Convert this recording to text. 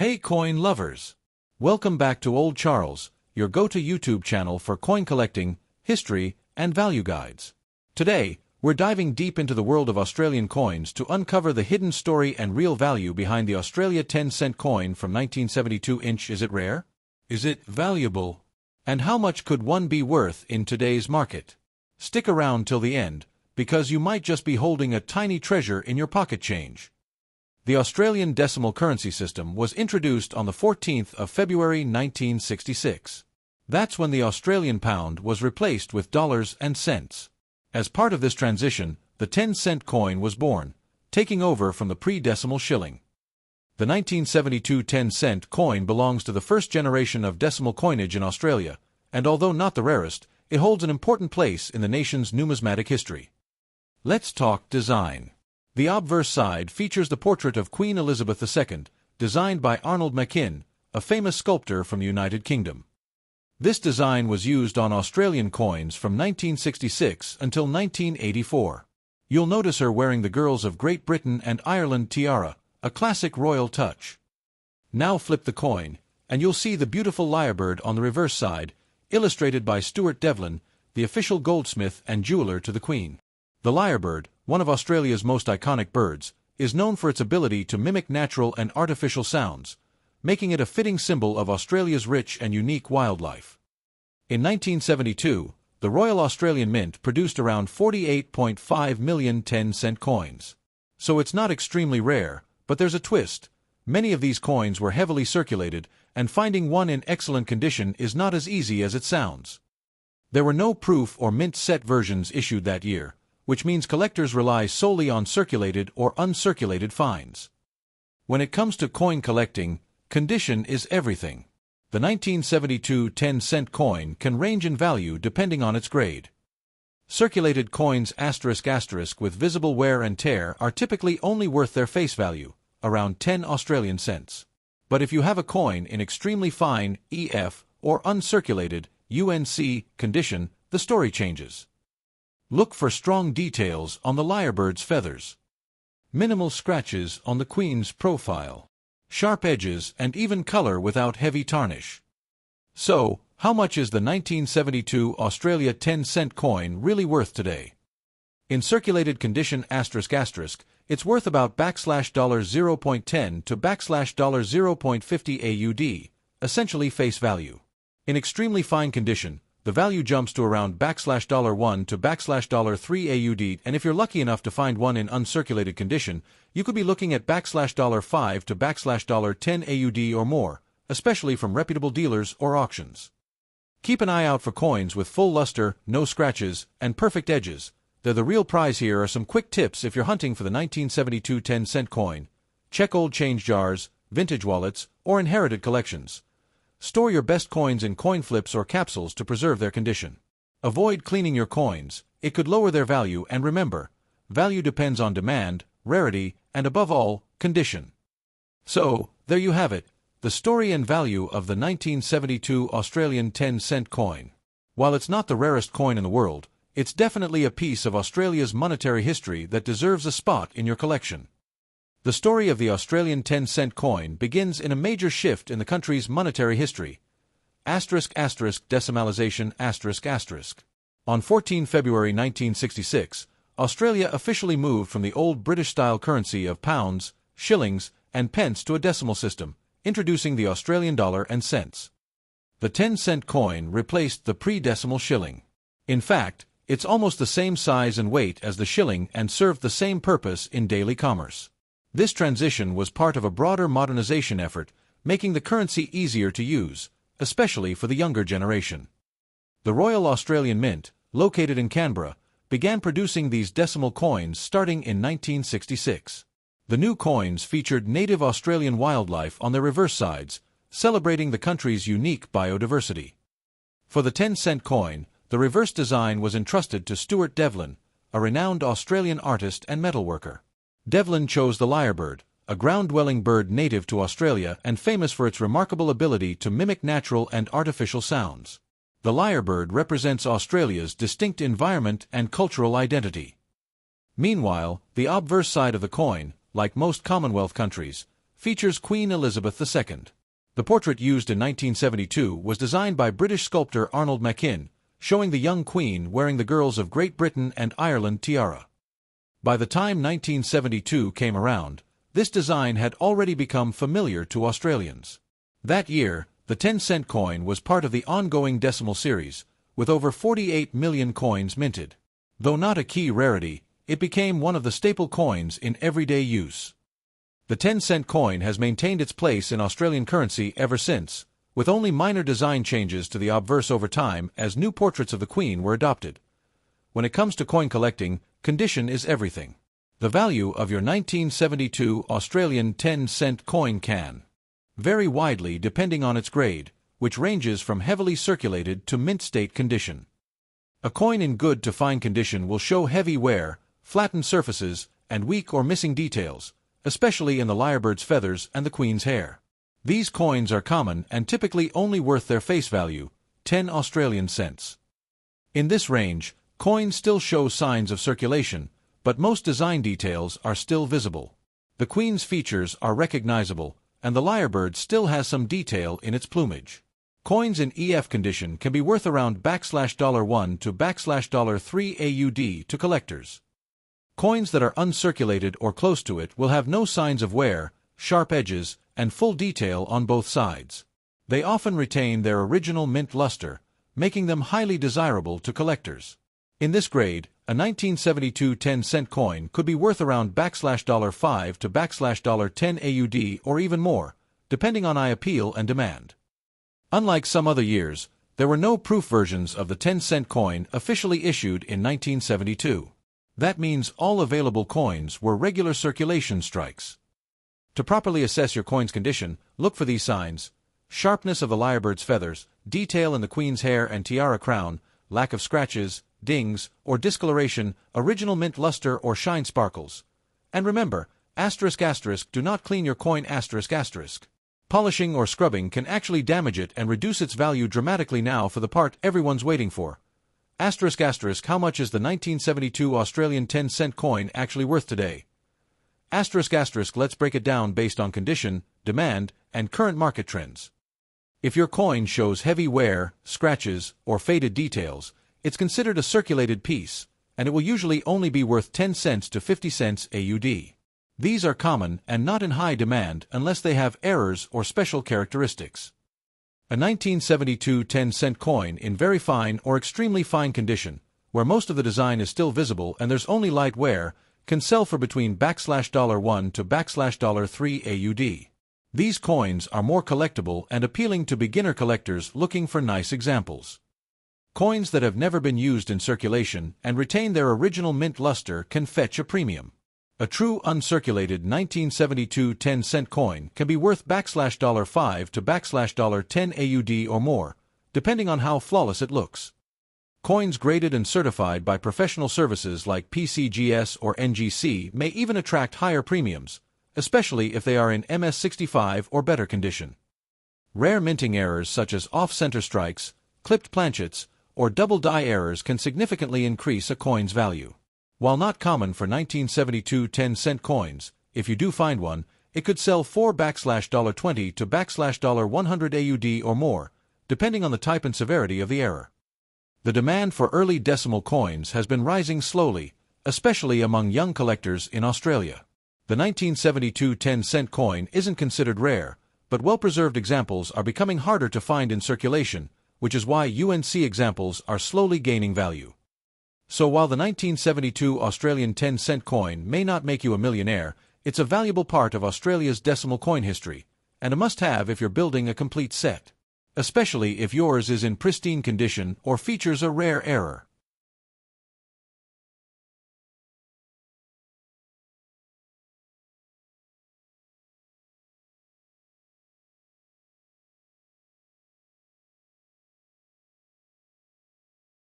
Hey coin lovers! Welcome back to Old Charles, your go-to YouTube channel for coin collecting, history, and value guides. Today, we're diving deep into the world of Australian coins to uncover the hidden story and real value behind the Australia 10-cent coin from 1972. Is it rare? Is it valuable? And how much could one be worth in today's market? Stick around till the end, because you might just be holding a tiny treasure in your pocket change. The Australian decimal currency system was introduced on the 14th of February 1966. That's when the Australian pound was replaced with dollars and cents. As part of this transition, the 10-cent coin was born, taking over from the pre-decimal shilling. The 1972 10-cent coin belongs to the first generation of decimal coinage in Australia, and although not the rarest, it holds an important place in the nation's numismatic history. Let's talk design. The obverse side features the portrait of Queen Elizabeth II, designed by Arnold Machin, a famous sculptor from the United Kingdom. This design was used on Australian coins from 1966 until 1984. You'll notice her wearing the Girls of Great Britain and Ireland tiara, a classic royal touch. Now flip the coin, and you'll see the beautiful lyrebird on the reverse side, illustrated by Stuart Devlin, the official goldsmith and jeweler to the Queen. The lyrebird, one of Australia's most iconic birds, is known for its ability to mimic natural and artificial sounds, making it a fitting symbol of Australia's rich and unique wildlife. In 1972, the Royal Australian Mint produced around 48.5 million 10-cent coins. So it's not extremely rare, but there's a twist. Many of these coins were heavily circulated, and finding one in excellent condition is not as easy as it sounds. There were no proof or mint set versions issued that year, which means collectors rely solely on circulated or uncirculated finds. When it comes to coin collecting, condition is everything. The 1972 10-cent coin can range in value depending on its grade. Circulated coins ** with visible wear and tear are typically only worth their face value, around 10 Australian cents. But if you have a coin in extremely fine EF or uncirculated UNC condition, the story changes. Look for strong details on the lyrebird's feathers, minimal scratches on the Queen's profile, sharp edges and even color without heavy tarnish. So, how much is the 1972 Australia 10-cent coin really worth today? In circulated condition ***, it's worth about $0.10 to $0.50 AUD, essentially face value. In extremely fine condition, the value jumps to around $1 to $3 AUD, and if you're lucky enough to find one in uncirculated condition, you could be looking at $5 to $10 AUD or more, especially from reputable dealers or auctions. Keep an eye out for coins with full luster, no scratches, and perfect edges. They're the real prize. Here are some quick tips if you're hunting for the 1972 10-cent coin. Check old change jars, vintage wallets, or inherited collections. Store your best coins in coin flips or capsules to preserve their condition. Avoid cleaning your coins, it could lower their value, and remember, value depends on demand, rarity, and above all, condition. So, there you have it, the story and value of the 1972 Australian 10-cent coin. While it's not the rarest coin in the world, it's definitely a piece of Australia's monetary history that deserves a spot in your collection. The story of the Australian 10-cent coin begins in a major shift in the country's monetary history. ***, decimalisation ***. On 14 February 1966, Australia officially moved from the old British-style currency of pounds, shillings, and pence to a decimal system, introducing the Australian dollar and cents. The 10-cent coin replaced the pre-decimal shilling. In fact, it's almost the same size and weight as the shilling and served the same purpose in daily commerce. This transition was part of a broader modernization effort, making the currency easier to use, especially for the younger generation. The Royal Australian Mint, located in Canberra, began producing these decimal coins starting in 1966. The new coins featured native Australian wildlife on their reverse sides, celebrating the country's unique biodiversity. For the 10-cent coin, the reverse design was entrusted to Stuart Devlin, a renowned Australian artist and metalworker. Devlin chose the lyrebird, a ground-dwelling bird native to Australia and famous for its remarkable ability to mimic natural and artificial sounds. The lyrebird represents Australia's distinct environment and cultural identity. Meanwhile, the obverse side of the coin, like most Commonwealth countries, features Queen Elizabeth II. The portrait used in 1972 was designed by British sculptor Arnold Machin, showing the young Queen wearing the girls of Great Britain and Ireland tiara. By the time 1972 came around, this design had already become familiar to Australians. That year, the 10-cent coin was part of the ongoing decimal series, with over 48 million coins minted. Though not a key rarity, it became one of the staple coins in everyday use. The 10-cent coin has maintained its place in Australian currency ever since, with only minor design changes to the obverse over time as new portraits of the Queen were adopted. When it comes to coin collecting, condition is everything. The value of your 1972 Australian 10-cent coin can vary widely depending on its grade, which ranges from heavily circulated to mint state condition. A coin in good to fine condition will show heavy wear, flattened surfaces, and weak or missing details, especially in the lyrebird's feathers and the Queen's hair. These coins are common and typically only worth their face value, 10 Australian cents. In this range, coins still show signs of circulation, but most design details are still visible. The Queen's features are recognizable, and the lyrebird still has some detail in its plumage. Coins in EF condition can be worth around $1 to $3 AUD to collectors. Coins that are uncirculated or close to it will have no signs of wear, sharp edges, and full detail on both sides. They often retain their original mint luster, making them highly desirable to collectors. In this grade, a 1972 10-cent coin could be worth around $5 to $10 AUD or even more, depending on eye appeal and demand. Unlike some other years, there were no proof versions of the 10-cent coin officially issued in 1972. That means all available coins were regular circulation strikes. To properly assess your coin's condition, look for these signs: sharpness of the lyrebird's feathers, detail in the Queen's hair and tiara crown, lack of scratches, dings, or discoloration, original mint luster or shine sparkles. And remember, ***, do not clean your coin ***. Polishing or scrubbing can actually damage it and reduce its value dramatically. Now for the part everyone's waiting for. ***, how much is the 1972 Australian 10-cent coin actually worth today? ***, let's break it down based on condition, demand, and current market trends. If your coin shows heavy wear, scratches, or faded details, it's considered a circulated piece, and it will usually only be worth 10 cents to 50 cents AUD. These are common and not in high demand unless they have errors or special characteristics. A 1972 10-cent coin in very fine or extremely fine condition, where most of the design is still visible and there's only light wear, can sell for between $1 to $3 AUD. These coins are more collectible and appealing to beginner collectors looking for nice examples. Coins that have never been used in circulation and retain their original mint luster can fetch a premium. A true uncirculated 1972 10-cent coin can be worth $5 to $10 AUD or more, depending on how flawless it looks. Coins graded and certified by professional services like PCGS or NGC may even attract higher premiums, especially if they are in MS65 or better condition. Rare minting errors such as off-center strikes, clipped planchets, or double die errors can significantly increase a coin's value. While not common for 1972 10-cent coins, if you do find one, it could sell for $20 to $100 AUD or more, depending on the type and severity of the error. The demand for early decimal coins has been rising slowly, especially among young collectors in Australia. The 1972 10-cent coin isn't considered rare, but well-preserved examples are becoming harder to find in circulation, which is why UNC examples are slowly gaining value. So while the 1972 Australian 10-cent coin may not make you a millionaire, it's a valuable part of Australia's decimal coin history, and a must-have if you're building a complete set, especially if yours is in pristine condition or features a rare error.